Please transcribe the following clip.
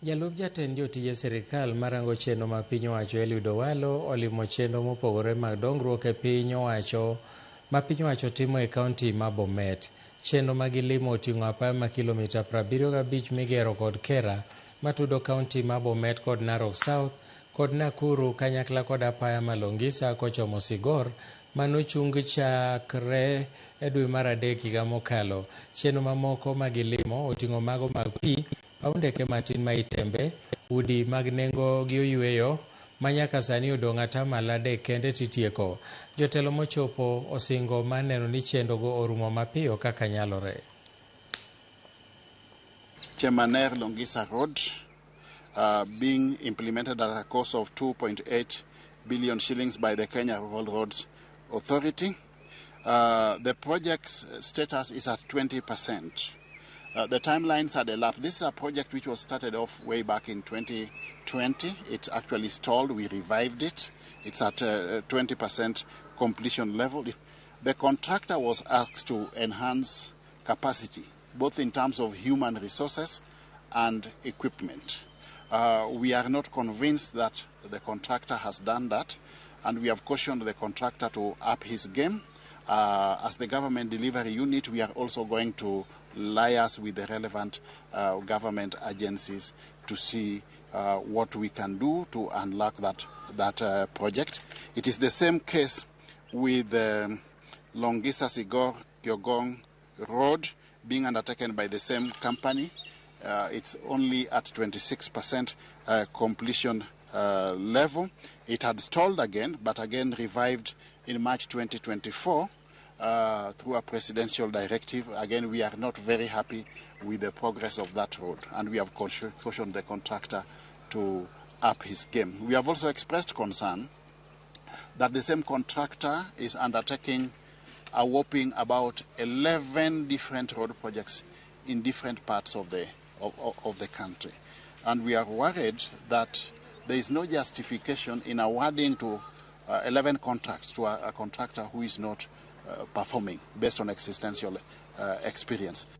Jalup jatend jotije sirkal marango chenro ma piny owacho Eliud Owalo olimo chenro mopogore mag dongruok e piny owacho ma piny owacho timo e kaunti ma Bomet. Chenro ma gilimo oting'o apaya ma kilomita 75 migero kod Kera matudo kaunti ma Bomet kod Narok South kod Nakuru kanyakla kod apaya ma Longisa kochomo Sigor manochung chakre e dwe mar adek higa mokalo. Chenro mamoko ma gilimo oting'o mago mag pi, paw ndeke matin ma Itembe, udi mag nengo gi oyweyo ma nyaka sani odong' atamalo 3 kende titieko. Jotelo mochopo osingo mar neno ni chenrogo orumo mapiyo kaka nyalore. Chemaner Longisa Road being implemented at a cost of 2.8 billion shillings by the Kenya Rural Roads Authority. The project's status is at 20%. The timelines had elapsed. This is a project which was started off way back in 2020. It's actually stalled. We revived it. It's at 20% completion level. The contractor was asked to enhance capacity, both in terms of human resources and equipment. We are not convinced that the contractor has done that, and we have cautioned the contractor to up his game. As the government delivery unit, we are also going to liaise with the relevant government agencies to see what we can do to unlock that project. It is the same case with the Longisa Sigor Kyogong Road being undertaken by the same company. It's only at 26% completion level. It had stalled again, but again revived in March 2024 through a presidential directive. Again, we are not very happy with the progress of that road, and we have cautioned the contractor to up his game. We have also expressed concern that the same contractor is undertaking a whopping about 11 different road projects in different parts of the country. And we are worried that there is no justification in awarding to 11 contracts to a contractor who is not performing based on existential experience.